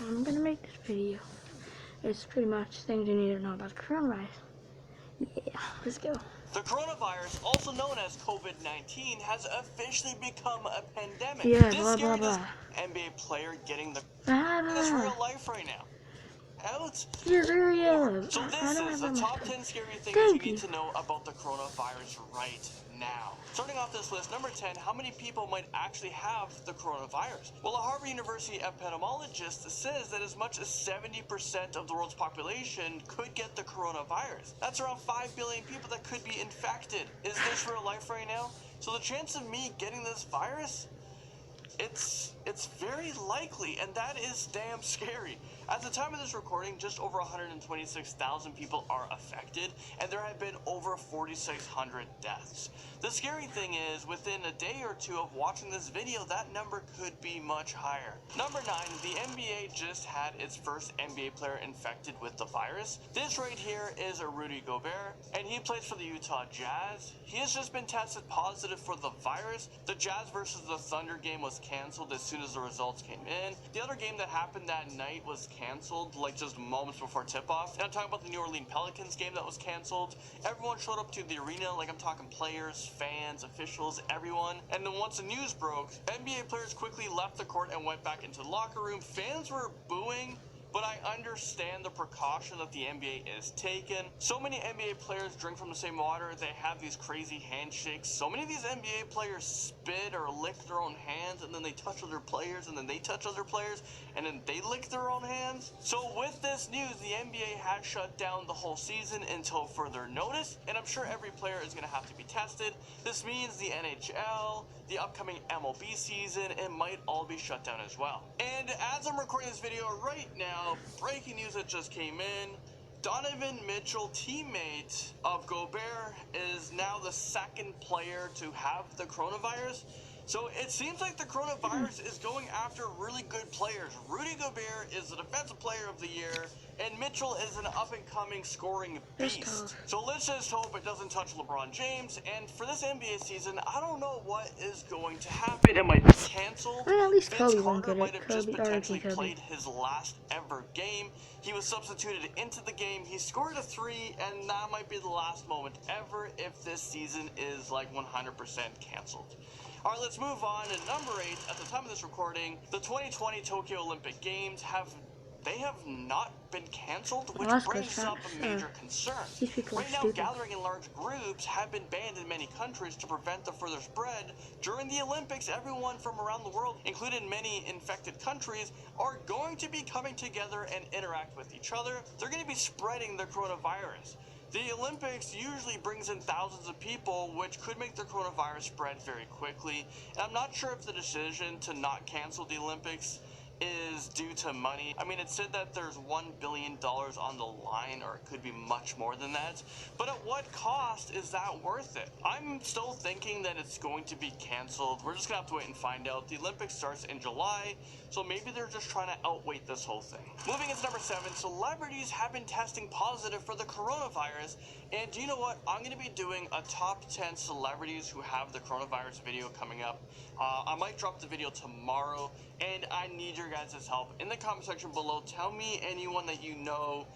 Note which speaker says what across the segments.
Speaker 1: So I'm gonna make this video. It's pretty much things you need to know about the coronavirus. Yeah, let's go.
Speaker 2: The coronavirus, also known as Covid-19, has officially become a pandemic.
Speaker 1: Yeah,
Speaker 2: This
Speaker 1: blah, blah,
Speaker 2: scary
Speaker 1: blah.
Speaker 2: NBA player getting the
Speaker 1: Blah,
Speaker 2: this
Speaker 1: blah.
Speaker 2: real life right now. Out
Speaker 1: You're very
Speaker 2: or. So
Speaker 1: I
Speaker 2: this
Speaker 1: don't
Speaker 2: is
Speaker 1: have
Speaker 2: the
Speaker 1: that much
Speaker 2: top
Speaker 1: time.
Speaker 2: 10 scary things
Speaker 1: Thank
Speaker 2: you
Speaker 1: you.
Speaker 2: need to know about the coronavirus right now. Starting off this list, number 10, how many people might actually have the coronavirus? Well, a Harvard University epidemiologist says that as much as 70% of the world's population could get the coronavirus. That's around 5 billion people that could be infected. Is this real life right now? So the chance of me getting this virus, it's very likely, and that is damn scary. At the time of this recording, just over 126,000 people are affected, and there have been over 4,600 deaths. The scary thing is, within a day or two of watching this video, that number could be much higher. Number 9, the NBA just had its first NBA player infected with the virus. This right here is a Rudy Gobert, and he plays for the Utah Jazz. He has just been tested positive for the virus. The Jazz versus the Thunder game was canceled as soon as the results came in. The other game that happened that night was canceled, like just moments before tip-off. And I'm talking about the New Orleans Pelicans game that was canceled. Everyone showed up to the arena, like I'm talking players, fans, officials, everyone. And then once the news broke, NBA players quickly left the court and went back into the locker room. Fans were booing, but I understand the precaution that the NBA is taking. So many NBA players drink from the same water. They have these crazy handshakes. So many of these NBA players spit or lick their own hands, and then they touch other players, and then they touch other players, and then they lick their own hands. So with this news, the NBA has shut down the whole season until further notice, and I'm sure every player is going to have to be tested. This means the NHL, the upcoming MLB season, it might all be shut down as well. And as I'm recording this video right now, breaking news that just came in, Donovan Mitchell, teammate of Gobert, is now the second player to have the coronavirus. So it seems like the coronavirus is going after really good players. Rudy Gobert is the defensive player of the year, and Mitchell is an up-and-coming scoring beast. So let's just hope it doesn't touch LeBron James. And for this NBA season, I don't know what is going to happen. It might be canceled.
Speaker 1: I mean, at least
Speaker 2: Vince
Speaker 1: Kobe won't
Speaker 2: Carter
Speaker 1: get
Speaker 2: might
Speaker 1: it.
Speaker 2: have just potentially
Speaker 1: Kobe.
Speaker 2: played his last ever game. He was substituted into the game. He scored a 3, and that might be the last moment ever if this season is like 100% canceled. All right, let's move on to number 8. At the time of this recording, the 2020 Tokyo Olympic Games have not been canceled, which brings up a major concern. Right now, gathering in large groups have been banned in many countries to prevent the further spread. During the Olympics, everyone from around the world, including many infected countries, are going to be coming together and interact with each other. They're going to be spreading the coronavirus. The Olympics usually brings in thousands of people, which could make the coronavirus spread very quickly. And I'm not sure if the decision to not cancel the Olympics is due to money. I mean, it said that there's $1 billion on the line, or it could be much more than that. But at what cost is that worth it? I'm still thinking that it's going to be canceled. We're just gonna have to wait and find out. The Olympics starts in July, so maybe they're just trying to outwait this whole thing. Moving into number 7, celebrities have been testing positive for the coronavirus. And do you know what? I'm gonna be doing a top 10 celebrities who have the coronavirus video coming up. I might drop the video tomorrow, and I need your guys' help. In the comment section below, tell me anyone that you know,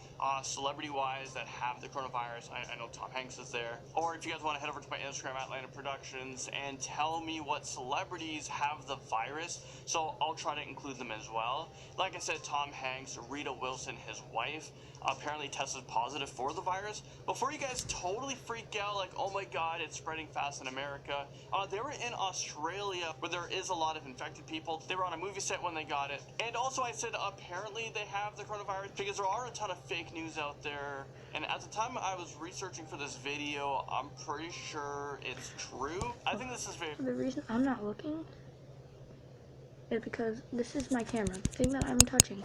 Speaker 2: celebrity-wise, that have the coronavirus. I know Tom Hanks is there. Or if you guys want to head over to my Instagram, Atlanta Productions, and tell me what celebrities have the virus, so I'll try to include them as well. Like I said, Tom Hanks, Rita Wilson, his wife, apparently tested positive for the virus. Before you guys totally freak out, like, oh my god, it's spreading fast in America, they were in Australia, where there is a lot of infected people. They were on a movie set when they got it. And also I said apparently they have the coronavirus because there are a ton of fake news out there. And at the time I was researching for this video, I'm pretty sure it's true. I think this is very...
Speaker 1: The reason I'm not looking is because this is my camera. The thing that I'm touching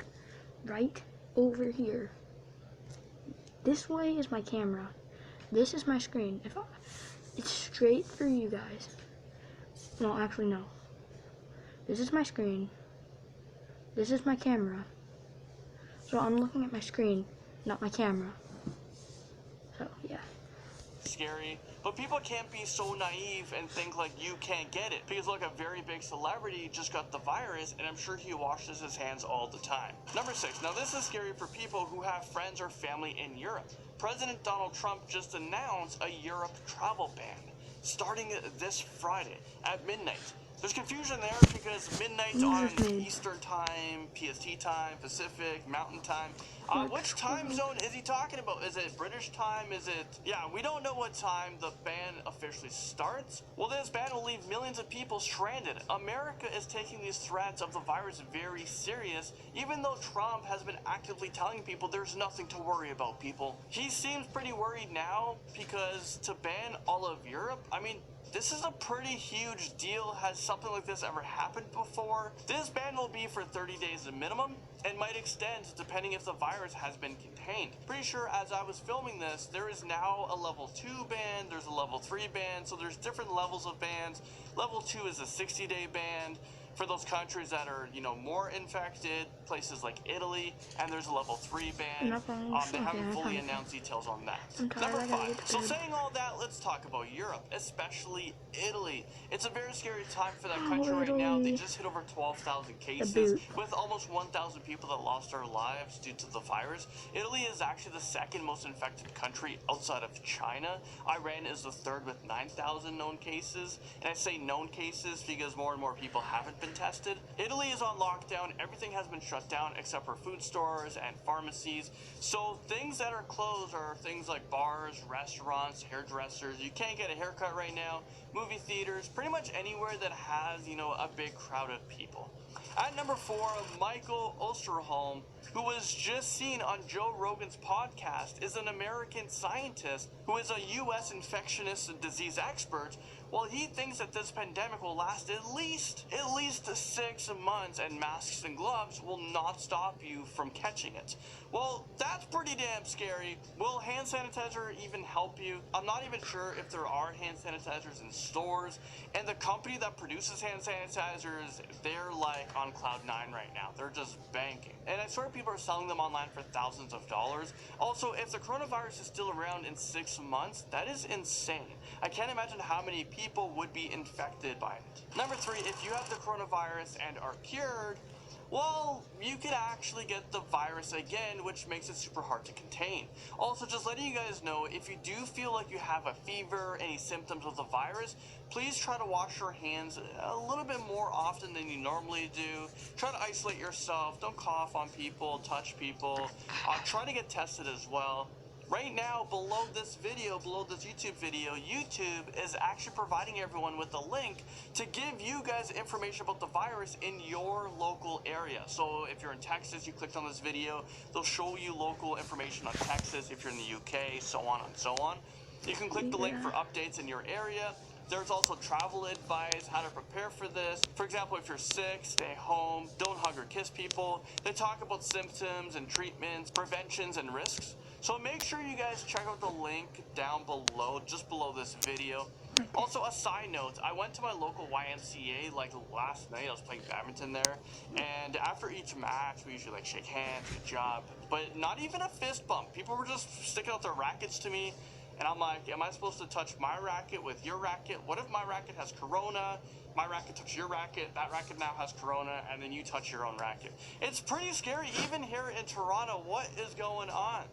Speaker 1: right over here. This way is my camera. This is my screen. It's straight for you guys. No, actually no. This is my screen. This is my camera. So I'm looking at my screen, not my camera. So yeah.
Speaker 2: scary, but people can't be so naive and think like you can't get it. Because look, a very big celebrity just got the virus, and I'm sure he washes his hands all the time. Number 6, now this is scary for people who have friends or family in Europe. President Donald Trump just announced a Europe travel ban starting this Friday at midnight. There's confusion there because midnight on Eastern time, PST time, Pacific, Mountain time. Which time zone is he talking about? Is it British time? Is it... Yeah, we don't know what time the ban officially starts. Well, this ban will leave millions of people stranded. America is taking these threats of the virus very serious, even though Trump has been actively telling people there's nothing to worry about, people. He seems pretty worried now because to ban all of Europe, I mean, this is a pretty huge deal. Has something like this ever happened before? This ban will be for 30 days minimum and might extend depending if the virus has been contained. Pretty sure as I was filming this, there is now a level 2 ban, there's a level 3 ban, so there's different levels of bans. Level 2 is a 60-day ban for those countries that are, you know, more infected, places like Italy, and there's a level 3 ban. They haven't fully announced details on that. Number 5. So saying all that, let's talk about Europe, especially Italy. It's a very scary time for that country right now. They just hit over 12,000 cases with almost 1,000 people that lost their lives due to the virus. Italy is actually the second most infected country outside of China. Iran is the third with 9,000 known cases. And I say known cases because more and more people haven't been tested. Italy is on lockdown. Everything has been shut down except for food stores and pharmacies. So things that are closed are things like bars, restaurants, hairdressers. You can't get a haircut right now. Movie theaters, pretty much anywhere that has, you know, a big crowd of people. At number 4, Michael Osterholm, who was just seen on Joe Rogan's podcast, is an American scientist who is a U.S. infectious disease expert. Well, he thinks that this pandemic will last at least 6 months, and masks and gloves will not stop you from catching it. Well, that's pretty damn scary. Will hand sanitizer even help you? I'm not even sure if there are hand sanitizers in stores, and the company that produces hand sanitizers, they're like on cloud 9 right now. They're just banking. And I swear people are selling them online for thousands of dollars. Also, if the coronavirus is still around in 6 months, that is insane. I can't imagine how many people would be infected by it. Number 3, if you have the coronavirus and are cured, well, you could actually get the virus again, which makes it super hard to contain. Also, just letting you guys know, if you do feel like you have a fever, any symptoms of the virus, please try to wash your hands a little bit more often than you normally do. Try to isolate yourself. Don't cough on people, touch people. Try to get tested as well. Right now, below this video, below this YouTube video, YouTube is actually providing everyone with a link to give you guys information about the virus in your local area. So if you're in Texas, you clicked on this video, they'll show you local information on Texas. If you're in the UK, so on and so on. You can click the link for updates in your area. There's also travel advice, how to prepare for this. For example, if you're sick, stay home, don't hug or kiss people. They talk about symptoms and treatments, preventions and risks. So make sure you guys check out the link down below, just below this video. Also, a side note, I went to my local YMCA like last night. I was playing badminton there, and after each match, we usually like shake hands, good job, but not even a fist bump. People were just sticking out their rackets to me, and I'm like, am I supposed to touch my racket with your racket? What if my racket has corona? My racket touched your racket, that racket now has corona, and then you touch your own racket. It's pretty scary, even here in Toronto. What is going on?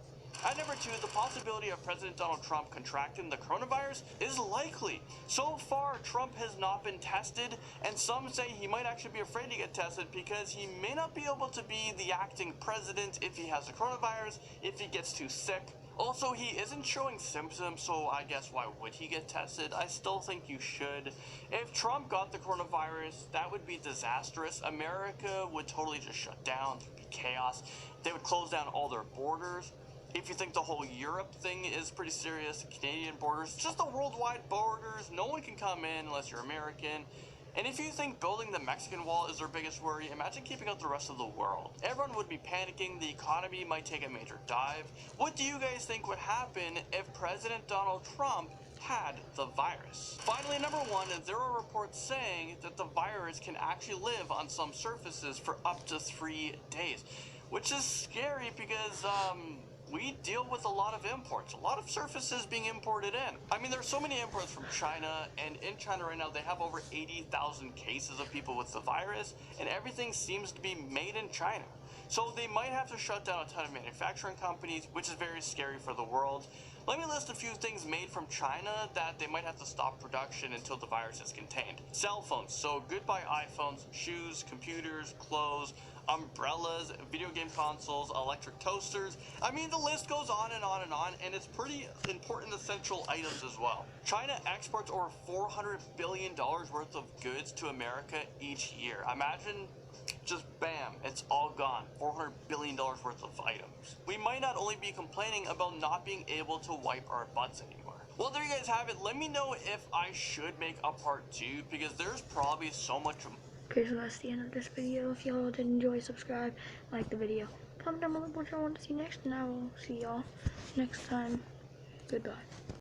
Speaker 2: At number 2, the possibility of President Donald Trump contracting the coronavirus is likely. So far, Trump has not been tested, and some say he might actually be afraid to get tested because he may not be able to be the acting president if he has the coronavirus, if he gets too sick. Also, he isn't showing symptoms, so I guess why would he get tested? I still think you should. If Trump got the coronavirus, that would be disastrous. America would totally just shut down. There'd be chaos. They would close down all their borders. If you think the whole Europe thing is pretty serious, the Canadian borders, just the worldwide borders, no one can come in unless you're American. And if you think building the Mexican wall is their biggest worry, imagine keeping out the rest of the world. Everyone would be panicking, the economy might take a major dive. What do you guys think would happen if President Donald Trump had the virus? Finally, number 1, there are reports saying that the virus can actually live on some surfaces for up to 3 days, which is scary because, we deal with a lot of imports, a lot of surfaces being imported in. I mean, there's so many imports from China, and in China right now, they have over 80,000 cases of people with the virus, and everything seems to be made in China. So they might have to shut down a ton of manufacturing companies, which is very scary for the world. Let me list a few things made from China that they might have to stop production until the virus is contained. Cell phones, so goodbye iPhones, shoes, computers, clothes, umbrellas, video game consoles, electric toasters. I mean, the list goes on and on and on, and it's pretty important essential items as well. China exports over $400 billion worth of goods to America each year. Imagine just bam, it's all gone. $400 billion worth of items. We might not only be complaining about not being able to wipe our butts anymore. Well, there you guys have it. Let me know if I should make a part 2, because there's probably so much.
Speaker 1: Okay, so that's the end of this video. If y'all did enjoy, subscribe, like the video. Comment down below what y'all want to see next, and I will see y'all next time. Goodbye.